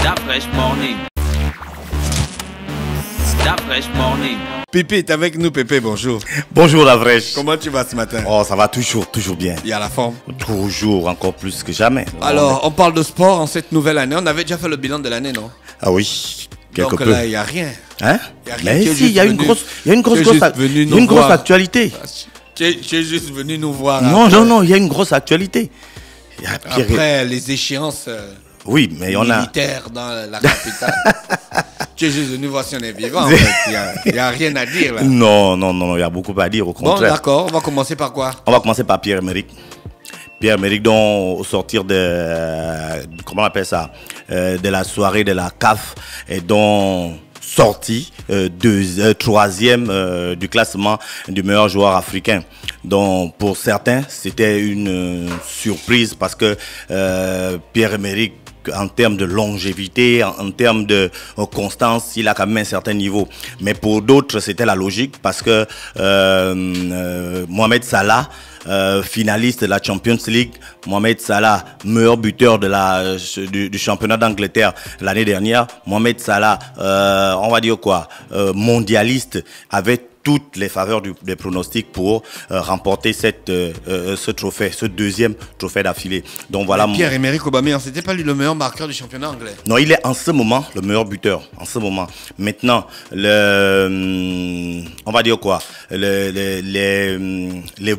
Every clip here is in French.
That fresh morning. That fresh morning. Pépé est avec nous, Pépé, bonjour. Bonjour la fraîche. Comment tu vas ce matin? Oh, ça va toujours bien. Il y a la forme. Toujours, encore plus que jamais. Alors, on parle de sport en cette nouvelle année. On avait déjà fait le bilan de l'année, non? Ah oui, quelque Donc peu. là, il n'y a rien. Hein? Y a rien. Mais Tu es si, il y a une juste grosse actualité. Tu es juste venu nous voir. Non, après. non, il y a une grosse actualité. Il y a Pierre- Après les échéances Oui, mais on a... militaires dans la capitale. Tu es juste venu voir si on est vivant, en fait. Il n'y a rien à dire, là. Non, il y a beaucoup à dire, au Bon, contraire. d'accord. On va commencer par quoi? On va commencer par Pierre-Emerick. Pierre-Emerick, dont au sortir de... comment on appelle ça? De la soirée de la CAF, et dont sorti troisième du classement du meilleur joueur africain. Donc pour certains, c'était une surprise parce que Pierre-Emerick, en termes de longévité, en termes de constance, il a quand même un certain niveau. Mais pour d'autres, c'était la logique parce que Mohamed Salah, finaliste de la Champions League, Mohamed Salah, meilleur buteur du championnat d'Angleterre l'année dernière, Mohamed Salah, on va dire quoi, mondialiste, avait toutes les faveurs des pronostics pour remporter ce trophée, ce deuxième trophée d'affilée. Donc voilà. Pierre-Emerick Aubameyang, c'était pas lui le meilleur marqueur du championnat anglais? Non, il est en ce moment le meilleur buteur, en ce moment. Maintenant, on va dire quoi, les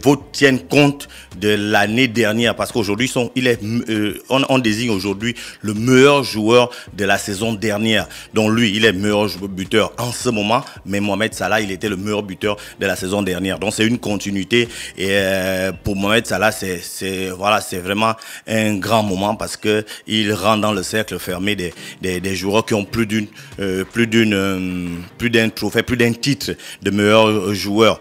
votes tiennent compte de l'année dernière parce qu'aujourd'hui on désigne aujourd'hui le meilleur joueur de la saison dernière. Donc lui, il est meilleur buteur en ce moment, mais Mohamed Salah, il était le meilleur buteur de la saison dernière. Donc c'est une continuité et pour Mohamed Salah, c'est vraiment un grand moment parce que il rentre dans le cercle fermé des joueurs qui ont plus d'un trophée, plus d'un titre de meilleur joueur.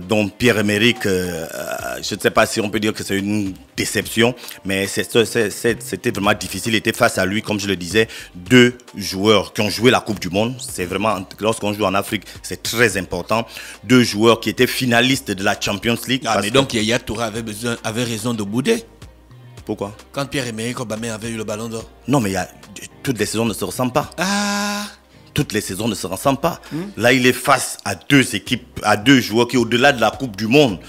Donc Pierre-Emerick, je ne sais pas si on peut dire que c'est une déception, mais c'était vraiment difficile. Il était face à lui, comme je le disais, deux joueurs qui ont joué la Coupe du Monde. C'est vraiment, lorsqu'on joue en Afrique, c'est très important. Deux joueurs qui étaient finalistes de la Champions League. Ah, mais donc Yaya Touré avait raison de bouder. Pourquoi? Quand Pierre-Emerick Aubameyang avait eu le ballon d'or. Non, mais toutes les saisons ne se ressemblent pas. Ah. Toutes les saisons ne se ressemblent pas. Là, il est face à deux équipes, à deux joueurs qui, au-delà de la Coupe du Monde,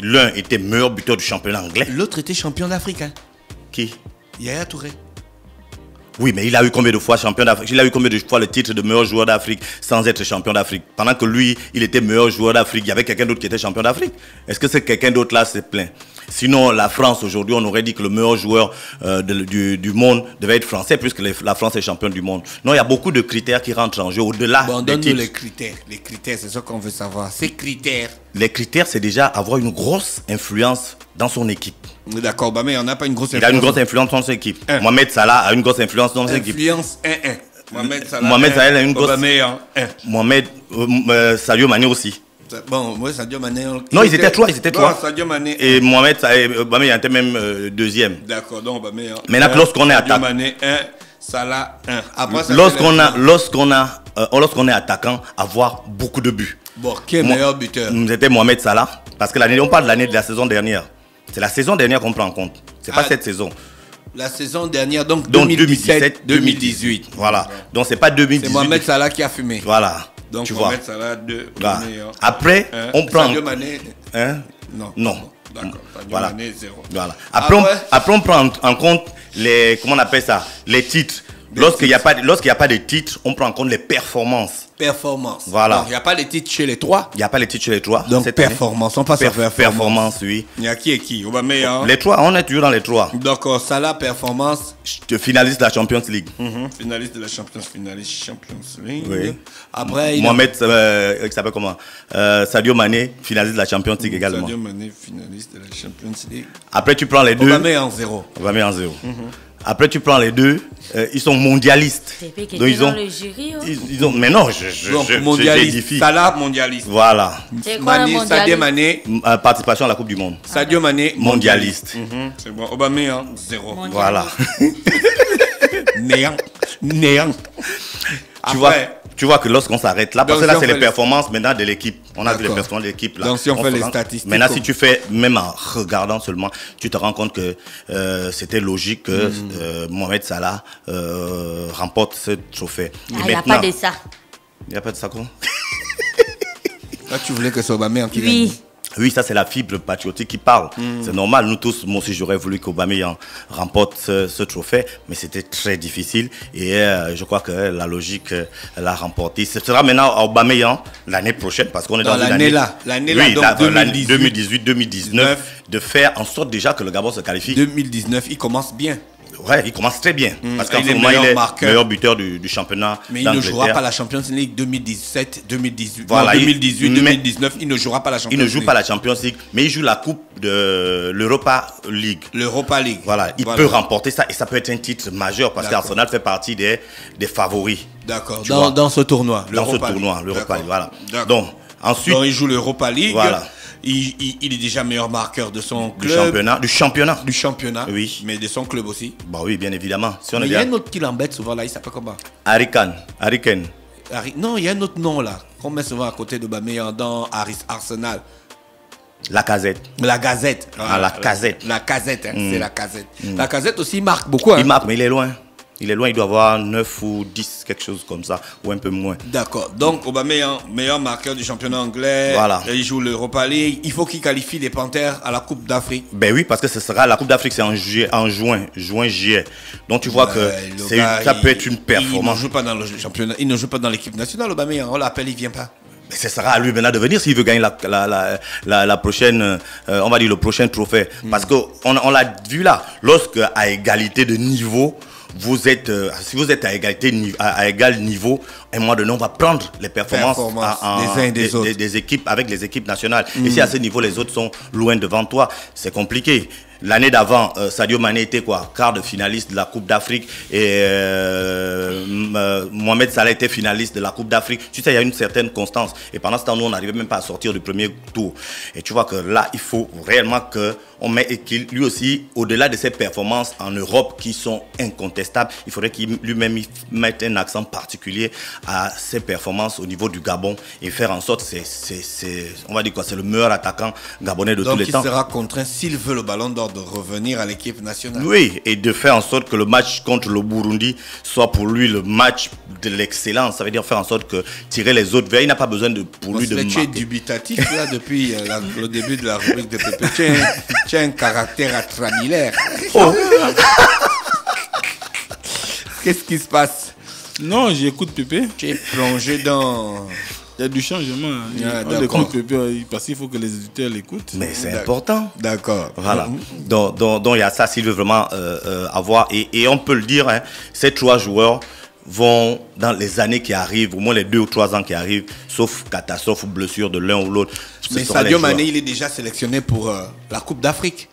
l'un était meilleur buteur du championnat anglais. L'autre était champion d'Afrique. Hein? Qui? Yaya Touré. Oui, mais il a eu combien de fois champion d'Afrique? Il a eu combien de fois le titre de meilleur joueur d'Afrique sans être champion d'Afrique? Pendant que lui, il était meilleur joueur d'Afrique, il y avait quelqu'un d'autre qui était champion d'Afrique. Est-ce que c'est quelqu'un d'autre là s'est plaint? Sinon, la France, aujourd'hui, on aurait dit que le meilleur joueur du monde devait être français puisque la France est championne du monde. Non, il y a beaucoup de critères qui rentrent en jeu au-delà des Donne-nous titres. les critères. Les critères, c'est ce qu'on veut savoir. Ces critères. Les critères, c'est déjà avoir une grosse influence dans son équipe. D'accord, bah mais on n'a pas une grosse influence. Il a une grosse influence dans son équipe. Mohamed Salah a une grosse influence dans son équipe. Influence 1-1. Mohamed Salah a une grosse... Aubameyang 1. Mohamed Sadio Mané aussi. Bon, moi, Sadio Mané... Non, ils étaient trois. Non, Sadio Mané... Et Mohamed Aubameyang était même deuxième. D'accord, donc Aubameyang... Maintenant, lorsqu'on est Sadio attaquant... Mané 1, Salah 1. Après, lorsqu'on est attaquant, avoir beaucoup de buts. Bon, qui est meilleur buteur? C'était Mohamed Salah. Parce que on parle de l'année de la saison dernière. C'est la saison dernière qu'on prend en compte. C'est pas cette saison. La saison dernière, donc 2017-2018. Voilà. Donc c'est pas 2018. C'est Mohamed Salah qui a fumé. Voilà. Donc tu Mohamed vois. Salah 2. Voilà. Après, on prend... Sadio Mané... Hein? Non. D'accord. Sadio Voilà. Mané 0. Voilà. Après, on prend en compte les... Comment on appelle ça? Les titres. Lorsqu'il n'y a pas de titres, on prend en compte les performances. Performance. Voilà. Il n'y a pas les titres chez les trois. Il n'y a pas les titres chez les trois. Donc performance, on passe à performance, oui. Il y a qui et qui? Aubameyang. Les trois, on est toujours dans les trois. D'accord, Salah, performance. Finaliste de la Champions League. Finaliste de la Champions League. Oui. Après, Mohamed, il s'appelle comment? Sadio Mané, finaliste de la Champions League également. Sadio Mané, finaliste de la Champions League. Après, tu prends les deux. Aubameyang 0. Aubameyang 0. Après, tu prends les deux, ils sont mondialistes. Donc ils ont le jury. Mais non, donc mondialiste. Salah mondialiste. Voilà. Sadio Mané. Participation à la Coupe du Monde. Sadio Mané mondialiste. C'est bon. Aubameyang 0. Voilà. Néant. Tu vois, tu vois que lorsqu'on s'arrête là, parce Donc, que là, si c'est on les fait performances maintenant de l'équipe. On a vu les D'accord. performances de l'équipe là. Donc, si on fait les se rend- statistiques, Maintenant, comme- si tu fais, même en regardant seulement, tu te rends compte que c'était logique que Mohamed Salah remporte ce trophée. Ah, il n'y a pas de ça. Il n'y a pas de ça, quoi. Là, tu voulais que c'est Aubameyang qui gagne. Oui. Oui, ça c'est la fibre patriotique qui parle. C'est normal, nous tous, moi aussi j'aurais voulu qu'Aubameyang remporte ce trophée, mais c'était très difficile et je crois que la logique l'a remporté. Ce sera maintenant à Aubameyang l'année prochaine parce qu'on est dans une année... L'année là, Oui, donc 2018-2019, de faire en sorte déjà que le Gabon se qualifie. 2019, il commence bien. Ouais, il commence très bien parce qu'en Il ce est moment il meilleur est marqueur. meilleur buteur du championnat Mais il ne jouera d'Angleterre. pas la Champions League 2017, 2018, Voilà, non, 2018, mais- 2019. Il ne jouera pas la Champions Il League. ne joue pas la Champions League, mais il joue la Coupe de l'Europa League. l'Europa League. Voilà, il peut remporter ça et ça peut être un titre majeur parce D'accord. qu'Arsenal fait partie des favoris. D'accord. Tu vois. Dans ce tournoi. Dans ce l'Europa tournoi, League. l'Europa League. Voilà. D'accord. Donc, ensuite, Donc, il joue l'Europa League. Voilà. Il est déjà meilleur marqueur de son du club. championnat. Du championnat. Oui. Mais de son club aussi. Bah oui, bien évidemment. Si on Mais est il y a bien. un autre qui l'embête souvent là. Il s'appelle comment? Harry Kane. Non, il y a un autre nom là. Qu'on met souvent à côté de Aubameyang dans Arsenal. Lacazette. La Gazette. Ah, la Casette. La Casette, hein, c'est la Casette. La Casette aussi marque beaucoup. Hein. Il marque, mais il est loin. Il est loin, il doit avoir 9 ou 10, quelque chose comme ça, ou un peu moins. D'accord. Donc, Aubameyang, meilleur marqueur du championnat anglais. Voilà. Il joue l'Europa League. Il faut qu'il qualifie les Panthères à la Coupe d'Afrique. Ben oui, parce que ce sera la Coupe d'Afrique, c'est en juin-juillet. Donc tu vois que Le gars, ça peut être une Il ne performance. joue pas dans le championnat. Il ne joue pas dans l'équipe nationale, Aubameyang. On l'appelle, il vient pas. Mais ce sera à lui maintenant de venir s'il veut gagner la prochaine, on va dire le prochain trophée. Parce qu'on l'a vu là, lorsque à égalité de niveau, vous êtes, si vous êtes à égal niveau, à un moment donné, on va prendre les performances des uns et des autres. des équipes avec les équipes nationales. Et si à ce niveau, les autres sont loin devant toi, c'est compliqué. L'année d'avant, Sadio Mané était quoi? Quart de finaliste de la Coupe d'Afrique et Mohamed Salah était finaliste de la Coupe d'Afrique. Tu sais, il y a une certaine constance. Et pendant ce temps, nous, on n'arrivait même pas à sortir du premier tour. Et tu vois que là, il faut réellement qu'on met et qu'il, lui aussi, au-delà de ses performances en Europe qui sont incontestables, il faudrait qu'il lui-même mette un accent particulier à ses performances au niveau du Gabon et faire en sorte, on va dire quoi, c'est le meilleur attaquant gabonais de tous les temps. Donc, il sera contraint, s'il veut le ballon d'or, de revenir à l'équipe nationale. Oui, et de faire en sorte que le match contre le Burundi soit pour lui le match de l'excellence. Ça veut dire faire en sorte que tirer les autres vers. Il n'a pas besoin pour lui de Tu es marquer. dubitatif là depuis le début de la rubrique de Pépé. Tu as un caractère atramilaire. Oh. Qu'est-ce qui se passe? Non, j'écoute Pépé. Tu es plongé dans... Il y a du changement. Ah, On d'accord. écoute Pépé parce qu'il faut que les éditeurs l'écoutent. Mais c'est important. D'accord. Voilà. Donc il y a ça s'il veut vraiment avoir. Et on peut le dire, hein, ces 3 joueurs vont, dans les années qui arrivent, au moins les 2 ou 3 ans qui arrivent, sauf catastrophe ou blessure de l'un ou l'autre. Mais Sadio Mané, il est déjà sélectionné pour la Coupe d'Afrique.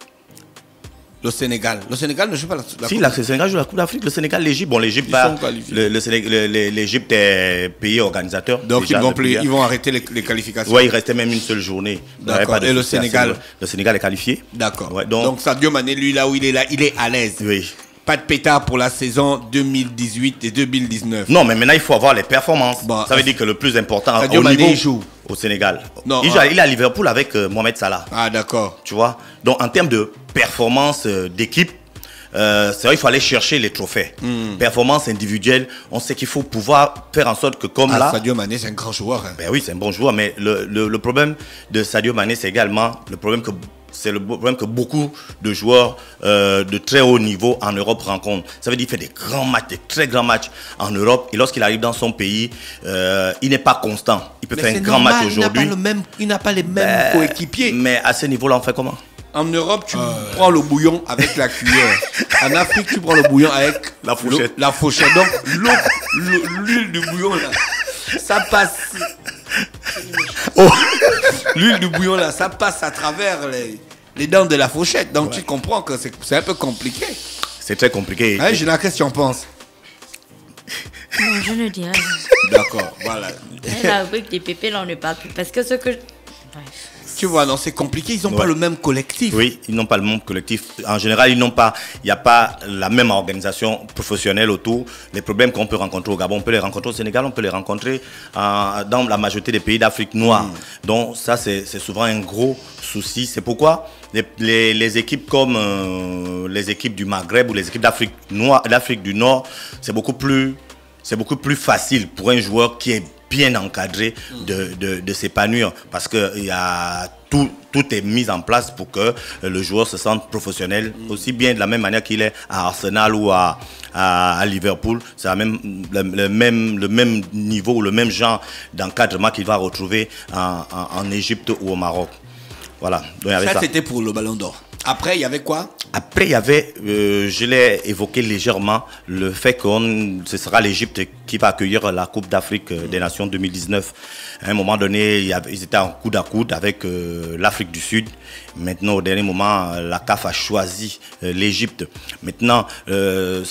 Le Sénégal. Le Sénégal ne joue pas la Si, Coupe le Sénégal joue la Coupe d'Afrique, le Sénégal, l'Égypte. Bon, l'Égypte, Ils sont qualifiés. l'Égypte est pays organisateur. Donc déjà, ils vont arrêter les qualifications. Ouais, il restait même une seule journée. Il n'y avait D'accord. pas de Et le souci à ce Sénégal? niveau. Le Sénégal est qualifié. D'accord. Ouais, donc Sadio Mané, lui, là où il est là, il est à l'aise. Oui. Pas de pétard pour la saison 2018 et 2019. Non, mais maintenant, il faut avoir les performances. Bon, ça veut dire que le plus important Sadio au Mané, niveau il joue au Sénégal. Non, Il est à Liverpool avec Mohamed Salah. Ah, d'accord. Tu vois. Donc, en termes de performance d'équipe, c'est vrai qu'il faut aller chercher les trophées. Performance individuelle, on sait qu'il faut pouvoir faire en sorte que comme là... Sadio Mané, c'est un grand joueur. Hein. Ben oui, c'est un bon joueur, mais le problème de Sadio Mané, c'est également le problème que beaucoup de joueurs de très haut niveau en Europe rencontrent. Ça veut dire qu'il fait des grands matchs, des très grands matchs en Europe. Et lorsqu'il arrive dans son pays, il n'est pas constant. Il peut faire un grand match aujourd'hui. Il n'a pas les mêmes coéquipiers. Mais à ce niveau-là, on fait comment? En Europe, tu prends le bouillon avec la cuillère. En Afrique, tu prends le bouillon avec La fourchette. La fourchette. Donc, l'huile du bouillon, là, ça passe. Oh. L'huile du bouillon, là, ça passe à travers les dents de la fourchette. Donc, tu comprends que c'est un peu compliqué. C'est très compliqué. Hein, Gina, qu'est-ce que tu en penses? Non, je ne dirais rien. D'accord, voilà. Et la rubrique des pépés, là, on ne parle plus. Parce que ce que. Bref. Tu vois, non, c'est compliqué. Ils n'ont pas le même collectif. Oui, ils n'ont pas le même collectif. En général, il n'y a pas la même organisation professionnelle autour. Les problèmes qu'on peut rencontrer au Gabon, on peut les rencontrer au Sénégal, on peut les rencontrer dans la majorité des pays d'Afrique noire. Donc ça, c'est souvent un gros souci. C'est pourquoi les équipes comme les équipes du Maghreb ou les équipes d'Afrique du Nord, c'est beaucoup plus facile pour un joueur qui est bien encadré de s'épanouir, parce que tout est mis en place pour que le joueur se sente professionnel, aussi bien de la même manière qu'il est à Arsenal ou à Liverpool. C'est le même niveau, le même genre d'encadrement qu'il va retrouver en Égypte ou au Maroc. Voilà. Donc, ça, c'était pour le Ballon d'Or. Après, il y avait quoi? Après, il y avait, je l'ai évoqué légèrement, le fait que ce sera l'Égypte qui va accueillir la Coupe d'Afrique des Nations 2019. À un moment donné, ils étaient en coude à coude avec l'Afrique du Sud. Maintenant, au dernier moment, la CAF a choisi l'Égypte. Maintenant, Mohamed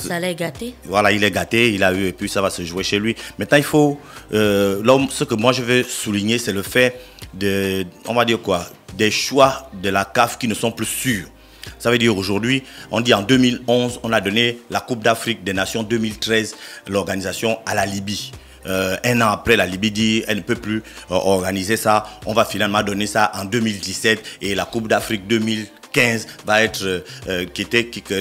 Salah est gâté. Voilà, il est gâté, il a eu, et puis ça va se jouer chez lui. Maintenant, il faut, ce que moi je veux souligner, c'est le fait on va dire quoi, des choix de la CAF qui ne sont plus sûrs. Ça veut dire aujourd'hui, on dit en 2011, on a donné la Coupe d'Afrique des Nations 2013, l'organisation à la Libye. Un an après, la Libye dit elle ne peut plus organiser ça. On va finalement donner ça en 2017 et la Coupe d'Afrique 2015 va être que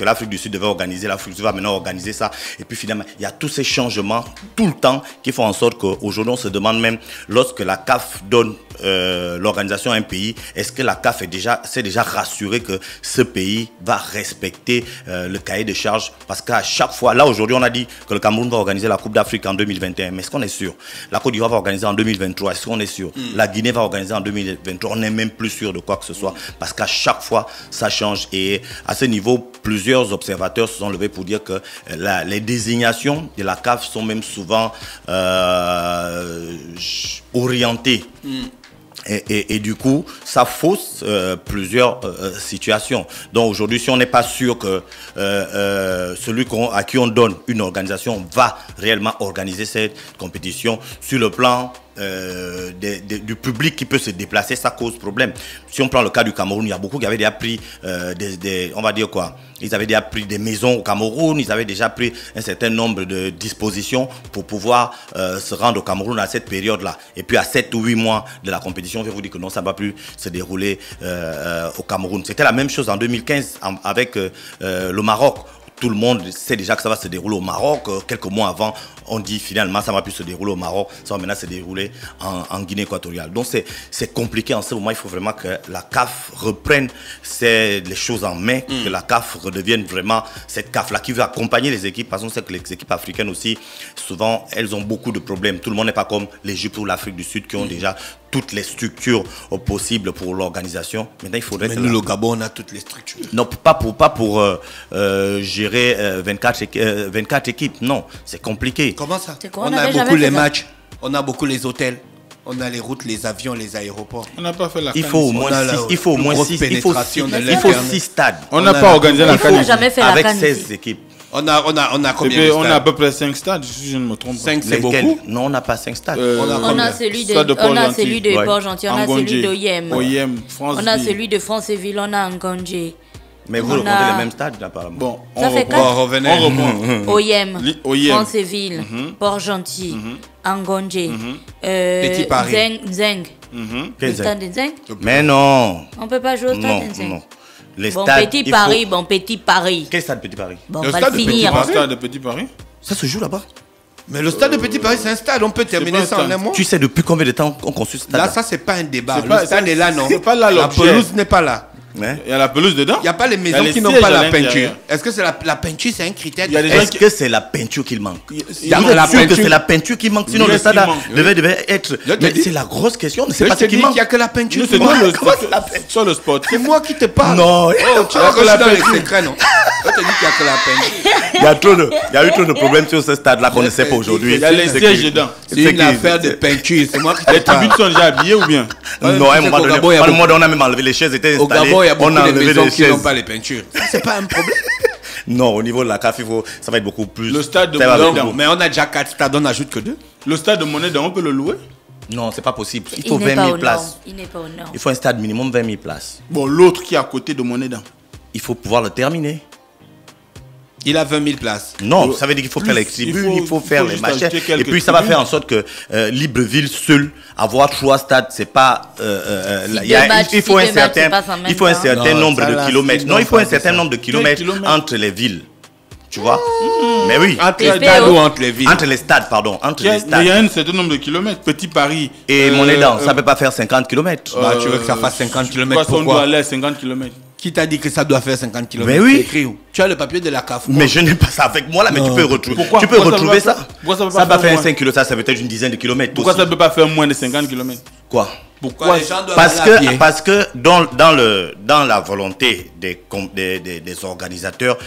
l'Afrique du Sud devait organiser. L'Afrique du Sud va maintenant organiser ça. Et puis finalement, il y a tous ces changements tout le temps qui font en sorte qu'aujourd'hui, on se demande même, lorsque la CAF donne l'organisation à un pays, est-ce que la CAF s'est déjà rassurée que ce pays va respecter le cahier de charges? Parce qu'à chaque fois, là aujourd'hui, on a dit que le Cameroun va organiser la Coupe d'Afrique en 2021. Mais est-ce qu'on est sûr? La Côte d'Ivoire va organiser en 2023. Est-ce qu'on est sûr? La Guinée va organiser en 2023. On n'est même plus sûr de quoi que ce soit. Parce qu'à chaque fois, ça change. Et à ce niveau, plusieurs observateurs se sont levés pour dire que les désignations de la CAF sont même souvent orientées. Et du coup, ça fausse plusieurs situations. Donc aujourd'hui, si on n'est pas sûr que celui à qui on donne une organisation va réellement organiser cette compétition sur le plan du public qui peut se déplacer, ça cause problème. Si on prend le cas du Cameroun, il y a beaucoup qui avaient déjà pris on va dire quoi, ils avaient déjà pris des maisons au Cameroun, ils avaient déjà pris un certain nombre de dispositions pour pouvoir se rendre au Cameroun à cette période-là. Et puis à 7 ou 8 mois de la compétition, je vais vous dire que non, ça ne va plus se dérouler au Cameroun. C'était la même chose en 2015 avec le Maroc. Tout le monde sait déjà que ça va se dérouler au Maroc. Quelques mois avant, on dit finalement ça va plus se dérouler au Maroc. Ça va maintenant se dérouler en Guinée équatoriale. Donc c'est compliqué en ce moment. Il faut vraiment que la CAF reprenne les choses en main. Que la CAF redevienne vraiment cette CAF-là qui veut accompagner les équipes. Parce qu'on sait que les équipes africaines aussi, souvent, elles ont beaucoup de problèmes. Tout le monde n'est pas comme l'Égypte ou l'Afrique du Sud qui ont déjà toutes les structures possibles pour l'organisation. Maintenant, il faudrait... Mais nous, le Gabon, on a toutes les structures. Non, pas pour gérer 24 équipes. Non, c'est compliqué. Comment ça? Quoi, on a beaucoup les matchs, on a beaucoup les hôtels, on a les routes, les avions, les aéroports. On n'a pas fait la Il faut au moins 6 stades. On n'a pas organisé la CAN avec 16 équipes. On a combien de stades? On a à peu près 5 stades, si je ne me trompe pas. 5, c'est beaucoup? Non, on n'a pas 5 stades. On a celui de Port-Gentil, on a celui d'Oyem. On a celui de Franceville, on a Ngondje. Mais vous remontez les mêmes stades, apparemment. Bon, ça fait 4. On reprend. Oyem, Franceville, Port-Gentil, Ngondje, Petit Paris. Nzeng. Le stade de Nzeng? Mais non. On ne peut pas jouer au stade de Nzeng. Non. Petit Paris. Quel stade Petit Paris? Bon, on va le finir. Le stade de Petit Paris. Ça se joue là-bas. Mais le stade de Petit Paris, c'est un stade. On peut terminer ça en un mois. Tu sais depuis combien de temps on construit ce stade? Là, ça, c'est pas un débat. Le stade est là, non? C'est pas là la pelouse n'est pas là. Ouais. Il y a la pelouse dedans. Il n'y a pas les maisons qui n'ont pas la peinture. Est-ce que c'est la peinture, c'est un critère? Est-ce que c'est la peinture qu'il manque? Il y a la sûr que c'est la peinture qui manque. Sinon, le stade devait être. Mais c'est la grosse question. C'est pas ce qui manque. Il n'y a que la peinture. Sur le sport. C'est moi qui te parle. Non. Tu as que la peinture. Non. Je te dis qu'il n'y a que la peinture. Il y a eu trop de problèmes sur ce stade-là qu'on ne sait pas aujourd'hui. Il y a les sièges dedans. C'est une affaire de peinture. C'est moi qui te parle. Les tribunes sont déjà habillées ou bien? Non, à un moment donné, on a même enlevé les chaises étaient installées. Il y a beaucoup de maisons qui n'ont pas les peintures. C'est pas un problème. Non, au niveau de la CAF, ça va être beaucoup plus. Le stade de Monet, mais on a déjà 4 stades, on n'ajoute que 2. Le stade de Monet, on peut le louer? Non, c'est pas possible. Il faut 20 000 places. Il n'est pas au nord. Il faut un stade minimum 20 000 places. Bon, l'autre qui est à côté de Monédan. Il faut pouvoir le terminer. Il a 20 000 places. Non, ça veut dire qu'il faut faire les tribunes, il faut faire les machins. Et puis ça va faire en sorte que Libreville seul, avoir 3 stades, c'est pas. Il faut un certain nombre de kilomètres. Non, il faut un certain nombre de kilomètres entre les villes. Tu vois? Mais oui. Entre les stades ou entre les villes? Entre les stades, pardon. Entre les stades. Il y a un certain nombre de kilomètres. Petit Paris. Et Monédan, ça ne peut pas faire 50 km. Tu veux que ça fasse 50 km? Pourquoi on doit aller à 50 km? Qui t'a dit que ça doit faire 50 km? Mais oui. Écrit où? Tu as le papier de la CAF. Mais je n'ai pas ça avec moi là, mais tu peux retrouver. Pourquoi? Tu peux retrouver ça. Ça va faire 5 km, ça peut être une dizaine de kilomètres. Pourquoi ça ne peut pas faire moins de 50 km? Quoi? Pourquoi les gens doivent parce que dans la volonté des organisateurs,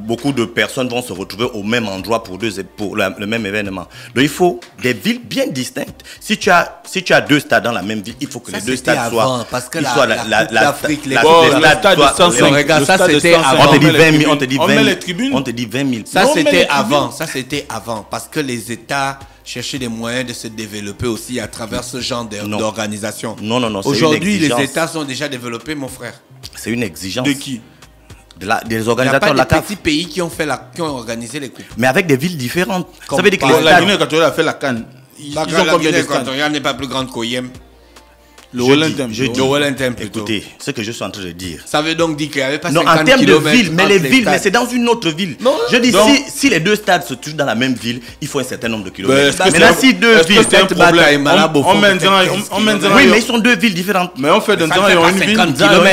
beaucoup de personnes vont se retrouver au même endroit pour le même événement. Donc il faut des villes bien distinctes. Si tu as 2 stades dans la même ville, il faut que les 2 stades soient. Parce que l'Afrique, les stades de 105. Ça c'était avant. On te dit 20 000. On te dit 20 000. Les tribunes. On te dit 20 000. Ça c'était avant. Ça c'était avant. Parce que les États chercher des moyens de se développer aussi à travers ce genre d'organisation. Non. Aujourd'hui, les États sont déjà développés, mon frère. C'est une exigence. De qui? Des organisateurs de de la CAF. petits pays qui ont organisé les coupes. Mais avec des villes différentes. Comme ça veut dire que la Guinée équatoriale a fait la CAN. Ils ont combien de stades? La n'est pas plus grande qu'Oyem. Le Wellington. Le Wellington plutôt. Écoutez, ce que je suis en train de dire. Ça veut donc dire qu'il n'y avait pas 50 km. Non, en termes de ville, mais les villes, mais c'est dans une autre ville. Non, je dis, si les 2 stades se trouvent dans la même ville, il faut un certain nombre de kilomètres. Mais là, si 2 villes, c'est un problème. On mène oui, mais ils sont 2 villes différentes. Mais on fait d'un Zanyon une ville.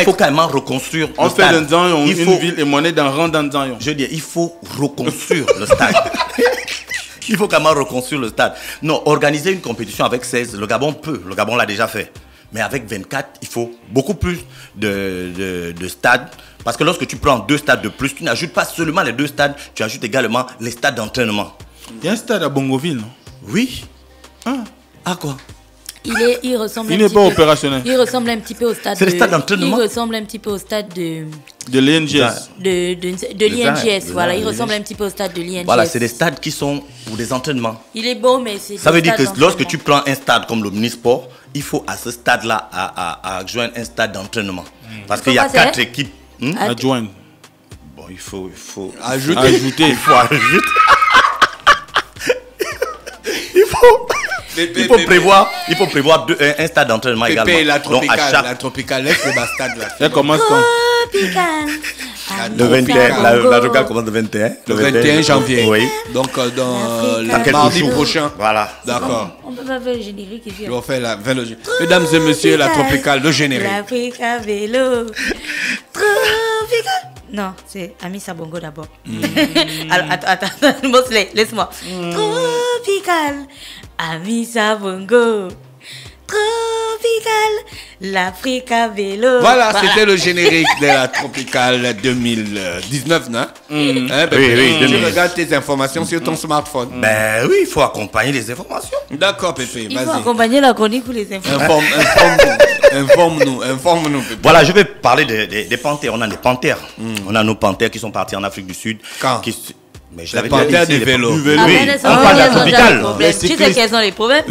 Il faut carrément reconstruire. On fait d'un Zanyon une ville et monnaie dans rang dans Zanyon. Je veux dire, il faut reconstruire le stade. Il faut carrément reconstruire le stade. Non, organiser une compétition avec 16, le Gabon peut. Le Gabon l'a déjà fait. Mais avec 24, il faut beaucoup plus de stades. Parce que lorsque tu prends 2 stades de plus, tu n'ajoutes pas seulement les 2 stades, tu ajoutes également les stades d'entraînement. Il y a un stade à Bongoville, non? Oui. Ah quoi? Il ressemble n'est pas opérationnel. Il ressemble un petit peu au stade. C'est le stade d'entraînement. Il ressemble un petit peu au stade de l'INGS. De l'INGS, voilà. Il ressemble un petit peu au stade de l'INGS. Voilà, c'est des stades qui sont pour des entraînements. Il est beau, mais c'est. Ça veut dire que lorsque tu prends un stade comme l'Omnisport, il faut à ce stade-là à joindre un stade d'entraînement. Parce qu'il y a 4 équipes. Adjoindre. Bon, il faut ajouter. Il faut ajouter. Il faut prévoir un stade d'entraînement également. La tropicale, laisse le stade là. Elle commence quand? Le 21, la tropicale commence le 21. Le 21 janvier. Oui. Donc dans le mardi prochain. Voilà. D'accord. On peut pas faire le générique ici. Je vais faire mesdames et messieurs, la tropicale, le générique. L'Afrique à vélo. Tropicale. Non, c'est Amissa Bongo d'abord. Alors, attends, laisse-moi. Tropical, Amissa Bongo. Tropical, l'Afrique à vélo. Voilà, c'était le générique de la Tropicale 2019, non? Oui. Tu regardes tes informations sur ton smartphone. Ben oui, il faut accompagner les informations. D'accord, Pépé, vas-y. Il faut accompagner la chronique ou les informations. Informe-nous, Pépé. Voilà, je vais parler des panthères. On a des panthères. On a nos panthères qui sont partis en Afrique du Sud. Quand? Mais je les panthères du vélo. Oui, on parle de la tropicale. Tu sais quels sont les problèmes?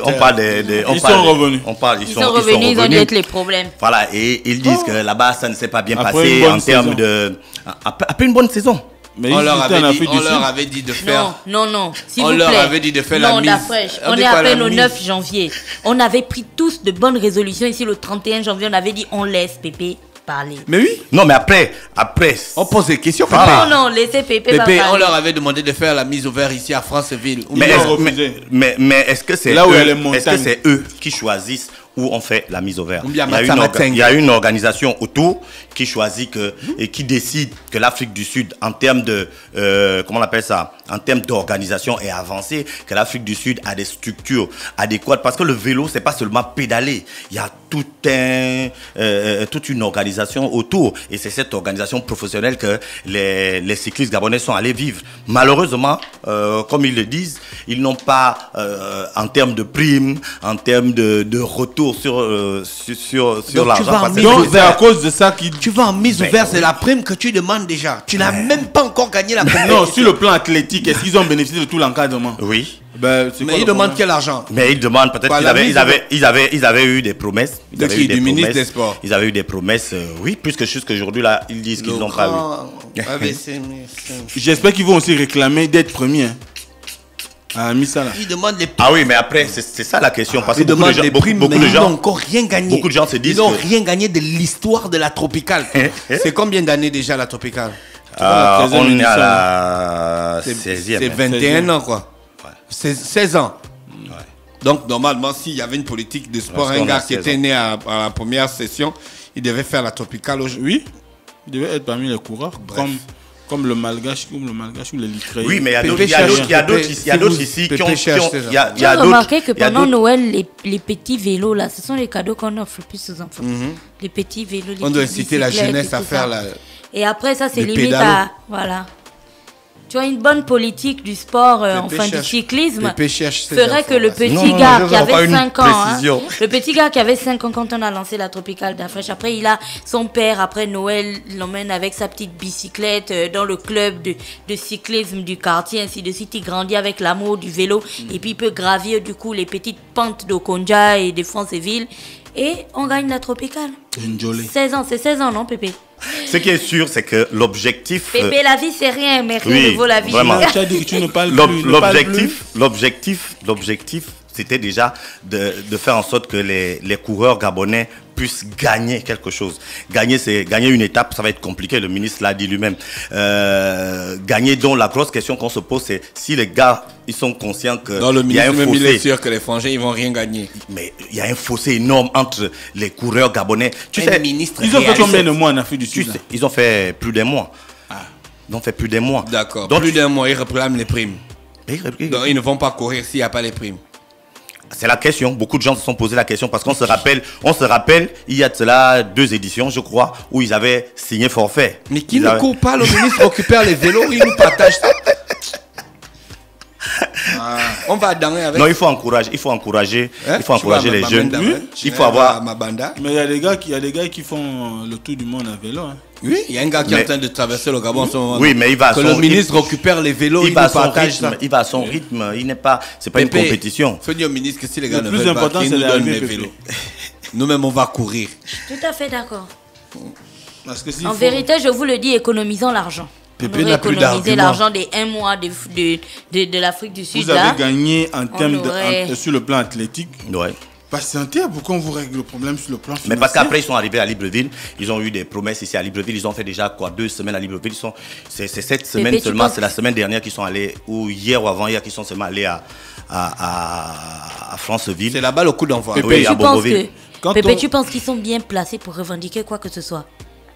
On parle des... Ils sont revenus. Ils sont revenus, ils ont dit les problèmes. Voilà, et ils disent que là-bas, ça ne s'est pas bien passé en termes de... Après une bonne saison. Mais on leur avait dit de faire... Non, s'il vous plaît. On leur avait dit de faire la mise... On est à peine le 9 janvier. On avait pris tous de bonnes résolutions. Ici, le 31 janvier, on avait dit on laisse Pépé parler. Mais oui. Non, mais après... On pose des questions. Non, laissez Pépé parler. On leur avait demandé de faire la mise au vert ici à Franceville. Mais est-ce que c'est eux qui choisissent où on fait la mise au vert? Il y a une organisation autour qui choisit et qui décide que l'Afrique du Sud, en termes de comment on appelle ça, en termes d'organisation est avancée, que l'Afrique du Sud a des structures adéquates, parce que le vélo c'est pas seulement pédaler, il y a toute une organisation autour, et c'est cette organisation professionnelle que les cyclistes gabonais sont allés vivre. Malheureusement, comme ils le disent, ils n'ont pas en termes de primes, en termes de retour sur l'argent. Donc c'est à cause de ça qu'il... Tu vas en mise ouverte, c'est la prime que tu demandes déjà. Tu n'as même pas encore gagné la prime. Non, sur le plan athlétique, est-ce qu'ils ont bénéficié de tout l'encadrement? Oui. Ben, c'est Mais quoi ils le demandent problème? quel argent? Mais ils demandent peut-être Bah, qu'ils la avaient, mise ils avaient eu des promesses. Ils De avaient qui? eu des Du ministre promesses. des Sports. Ils avaient eu des promesses, oui, plus que jusqu'aujourd'hui là, ils disent qu'ils n'ont pas eu. J'espère qu'ils vont aussi réclamer d'être premiers. Hein. Ah, mis ça là. Ils demandent les Ah oui, mais après, c'est ça la question. Parce que Ils beaucoup de demandent gens, les beaucoup, primes, beaucoup mais de ils n'ont gens, encore rien gagné. beaucoup de gens se disent Ils n'ont que- rien gagné de l'histoire de la Tropicale. C'est combien d'années déjà la Tropicale? la 13e on est édition, à la C'est 16e. c'est hein. 21 ans, quoi. Ouais. 16 ans. Donc, normalement, s'il y avait une politique de sport, Parce un qu'on a gars qui 16 était ans. né à la première session, il devait faire la Tropicale aujourd'hui. Oui, il devait être parmi les coureurs, comme le Malgache ou le Littré. Oui, mais il y a Pépé d'autres, il y a cherche, d'autres, il y a d'autres, Pépé, il y a d'autres ici Pépé qui ont, cherche, c'est ça. il y a Tu as d'autres, remarqué que il y a pendant d'autres- Noël, les petits vélos, là, ce sont les cadeaux qu'on offre le plus aux enfants. Les petits vélos, les On doit petites inciter la bicyclettes jeunesse et à tout faire ça. la... Et après, ça, c'est des limite pédalos. à... Voilà. Tu as une bonne politique du sport, enfin du cherche- cyclisme, Pépé cherche ses ferait que enfants, le là. petit Non, non, gars je qui veux pas avait une 5 ans, hein, précision. le petit gars qui avait 5 ans quand on a lancé la Tropicale d'Afriche, après il a son père, après Noël, l'emmène avec sa petite bicyclette dans le club de cyclisme du quartier, ainsi de suite, il grandit avec l'amour du vélo, et puis il peut gravir du coup les petites pentes d'Okonja et de Franceville, et on gagne la Tropicale. Njolé. 16 ans, c'est 16 ans, non Pépé? Ce qui est sûr, c'est que l'objectif, Pépé, la vie c'est rien, mais rien oui, ne vaut la vie. vraiment. Tu as dit que tu ne parles plus. ne parles plus. l'objectif, c'était déjà de faire en sorte que les coureurs gabonais puissent gagner quelque chose. Gagner une étape, ça va être compliqué, le ministre l'a dit lui-même. Gagner, donc la grosse question qu'on se pose, c'est si les gars, ils sont conscients que Dans le il y a un ministre, même, il est fossé. sûr que les frangins, ils vont rien gagner. Mais il y a un fossé énorme entre les coureurs gabonais. Tu Un sais, ministre Ils ont fait réaliste. combien de mois en Afrique du tu Sud sais, ils ont fait plus d'un mois. Ils ont fait plus d'un mois. D'accord. Donc, Plus d'un mois, ils réclament les primes. Et- Donc, ils ne vont pas courir s'il n'y a pas les primes. C'est la question. Beaucoup de gens se sont posé la question parce qu'on se rappelle, il y a de cela 2 éditions, je crois, où ils avaient signé forfait. Mais qui Ils ne avaient- court pas, le ministre récupère les vélos, il nous partage ça. On va danser avec. Non, il faut encourager Hein? il faut encourager Tu les vois, jeunes. ma banda, Il faut avoir. ma banda. Mais il y a des gars qui font le tour du monde à vélo. Hein. Oui, il y a un gars qui est Mais- en train de traverser le Gabon en ce moment. Oui, mais il va à Que son le ministre récupère les vélos, il il va nous à son partage rythme. ça. Il va à son rythme. Il n'est pas. C'est pas une Pépé, compétition. faut dire au ministre que si les gars Le ne plus veulent pas, important, qu'ils c'est nous donnent d'arriver, les Pépé. vélos. Nous-mêmes, on va courir. Tout à fait d'accord. Parce que s'il En faut- vérité, je vous le dis, économisons l'argent. Pépé On aurait n'a plus économisé d'argument. l'argent des 1 mois de l'Afrique du Sud. vous là. avez gagné en termes aurait- sur le plan athlétique, Ouais. patientez pour qu'on vous règle le problème sur le plan financier. Mais parce qu'après ils sont arrivés à Libreville, ils ont eu des promesses ici à Libreville, ils ont fait déjà 2 semaines à Libreville, c'est cette semaine tu seulement, penses- c'est la semaine dernière qu'ils sont allés, ou hier ou avant-hier qu'ils sont seulement allés à Franceville. C'est là-bas le coup d'envoi. Pépé, Oui, à Tu penses Bomboville. Quand Pépé, on- tu penses qu'ils sont bien placés pour revendiquer quoi que ce soit?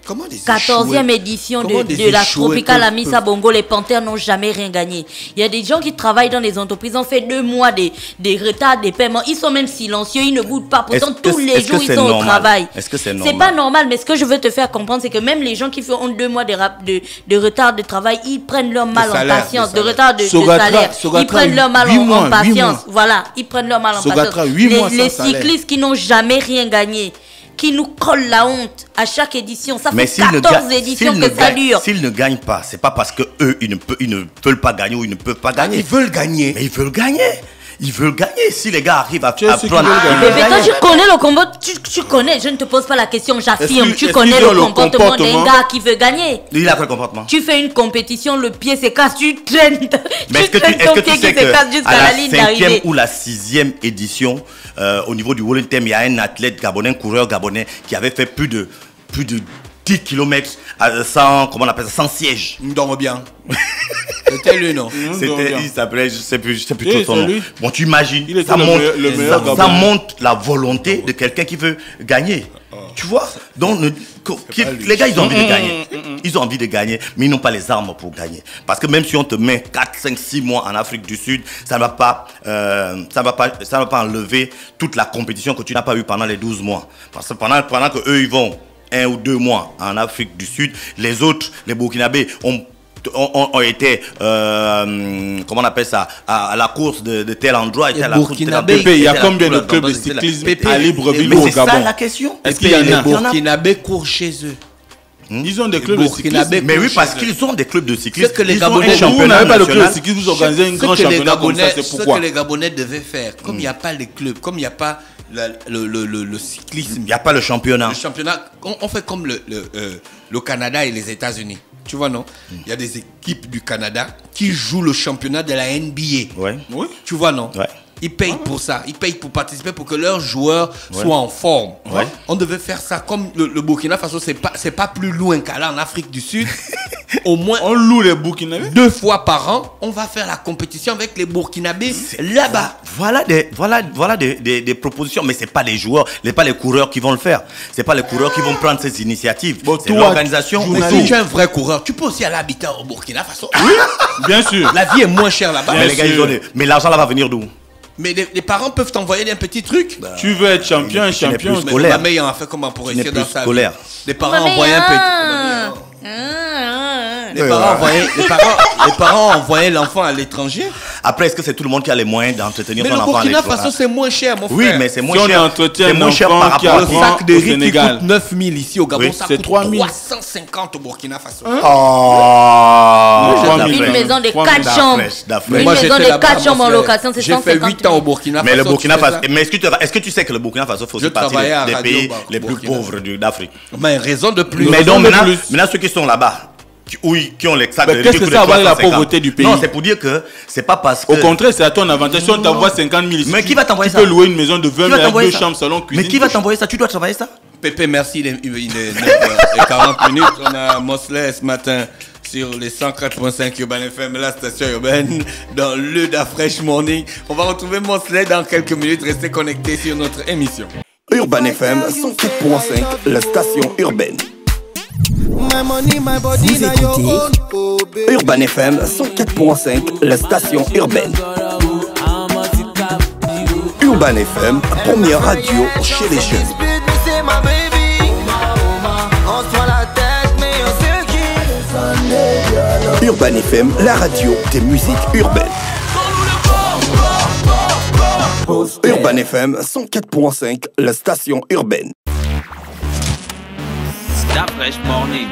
Comment des 14e échoués- édition comment de des la échoués Tropicale peuvent- Amissa Bongo, les Panthères n'ont jamais rien gagné. Il y a des gens qui travaillent dans les entreprises, ont fait 2 mois des retards des paiements. Ils sont même silencieux, ils ne boudent pas. Pourtant, Est-ce que- tous les est-ce que jours, ils c'est sont au normal? travail. Est-ce que c'est C'est normal? pas normal, mais ce que je veux te faire comprendre, c'est que même les gens qui font 2 mois de retard de travail, ils prennent leur mal en salaire, patience, de de retard de Sogatra, salaire. Sogatra, Ils prennent leur mal 8 en mois, 8 patience. mois. Voilà, ils prennent leur mal en Sogatra, patience. 8 mois sans Les salaire. cyclistes qui n'ont jamais rien gagné, qui nous collent la honte à chaque édition. Ça Mais fait s'ils ne 14 ga- éditions s'ils ne que ça gagnent- dure. S'ils ne gagnent pas, c'est pas parce que eux ils ne veulent pas gagner ou ils ne peuvent pas gagner. Ils veulent gagner. Mais ils veulent gagner. Ils veulent gagner. Si les gars arrivent à Tu sais ceux qui prendre, veulent ils gagner. veulent Mais toi, gagner. tu connais le combat, tu connais, je ne te pose pas la question, j'affirme, Est-ce tu qu'ils- connais est-ce qu'ils ont le le comportement d'un comportement gars qui veut gagner. Il a quel comportement? Tu fais une compétition, le pied se casse, tu traînes, Mais est-ce que tu ton est-ce que pied tu qui sais se casse que jusqu'à à la la ligne 5e d'arrivée. ou la 6e édition, au niveau du World Team, il y a un athlète gabonais, un coureur gabonais qui avait fait plus de 10 km sans, comment on appelle ça, sans siège. Ndongo bien. C'était lui, non? C'était, il s'appelait, je sais plus Oui, trop son c'est nom. lui. Bon, tu imagines, Il était ça le montre, meilleur- le meilleur ça Gabonais. montre la volonté de quelqu'un qui veut gagner. Tu vois? Donc, les gars, ils ont envie de gagner. Ils ont envie de gagner, mais ils n'ont pas les armes pour gagner. Parce que même si on te met 4, 5, 6 mois en Afrique du Sud, ça ne va pas enlever toute la compétition que tu n'as pas eue pendant les 12 mois. Parce que pendant que eux, ils vont 1 ou 2 mois en Afrique du Sud, les autres, les Burkinabés, ont été, comment on appelle ça, à la course de tel endroit. Les était à la course de tel Burkinabés, endroit, Pépé, il y a était à la combien de course clubs de était là. cyclisme Pépé, à Libreville Mais ou au c'est ça Gabon? la question. Est-ce qu'il y en a? Les Burkinabés courent chez eux. Ils ont des clubs de cyclisme. Mais oui, parce qu'ils ont des clubs de cyclisme. C'est que les Ils ont un Gabonais, Vous n'avez pas le club de national. cyclisme, vous organisez un grand championnat comme ça, c'est Ce pourquoi. que les Gabonais devaient faire, comme il n'y a pas les clubs, comme il n'y a pas le cyclisme, Il n'y a pas le championnat. le championnat, on fait comme le Canada et les États-Unis. Tu vois, non? Il y a des équipes du Canada qui jouent le championnat de la NBA. Ouais. Oui. Tu vois, non? Ouais. Ils payent pour ça. Ils payent pour participer, pour que leurs joueurs soient en forme. Ouais. On devait faire ça comme le Burkina Faso. C'est pas plus loin qu'aller en Afrique du Sud. Au moins On loue les Burkinabés. 2 fois par an, on va faire la compétition avec les Burkinabés là-bas. Voilà des propositions, mais c'est pas les joueurs, pas les coureurs qui vont le faire. C'est pas les coureurs qui vont prendre ces initiatives. Bon, c'est toi, l'organisation. Mais journaliste. si tu es un vrai coureur, tu peux aussi aller habiter au Burkina Faso. Bien sûr. La vie est moins chère là-bas. Mais les gars, sûr. mais l'argent là va venir d'où? Mais les parents peuvent t'envoyer un petit truc. Tu veux être champion, un tu n'es champion. plus Mais scolaire. ma mère en a fait comment pour Tu n'es réussir plus dans sa scolaire. vie. Les parents envoyaient un petit. Les Ouais, parents ouais. les parents envoyaient l'enfant à l'étranger. Après, est-ce que c'est tout le monde qui a les moyens d'entretenir Mais son le enfant à Burkina l'étranger? Faso, c'est moins cher, mon Oui, frère. mais c'est moins Si on cher. entretient C'est un moins cher enfant par qui rapport Le à apprend- sac de au riz qui Sénégal. coûte 9 000 ici au Gabon, Oui, ça c'est coûte 3 000. 350 au Burkina Faso. Oh, Une D'afrique. Une maison de 3 000 4 chambres. d'Afrique. Une Moi, maison j'étais de là-bas, 4 chambres en mon frère. location, c'est J'ai fait 150 8 ans au Burkina Faso. Mais le Burkina tu fais Faso, ça? mais est-ce que tu sais que le Burkina Faso fait Je aussi partie travaillais à des Radio pays Bar- les plus Burkina. pauvres d'Afrique? Mais raison de plus. Mais raison donc de maintenant, plus. maintenant ceux qui sont là-bas, qui ont les sacs Mais de riz qu'est-ce qui que coûtent ça a à voir avec la 350. pauvreté du pays? Non, c'est pour dire que c'est pas parce que. Au contraire, c'est à ton avantage. Si on t'envoie 50 000 ici, Mais qui va t'envoyer tu ça? peux louer une maison de 20 Qui 000 va avec t'envoyer 2 ça? chambres, salon, cuisine. Mais qui va t'envoyer ça? Tu dois travailler ça? Pépé, merci. Il est 9h40 minutes. On a Mosley ce matin sur les 104.5 Urban FM, la station urbaine, dans le Da Fresh Morning. On va retrouver Mosley dans quelques minutes. Restez connectés sur notre émission. Urban FM 104.5, la station urbaine. Vous écoutez Urban FM 104.5, la station urbaine. Urban FM, première radio chez les jeunes. Urban FM, la radio des musiques urbaines. Urban FM 104.5, la station urbaine. Da Fresh Morning.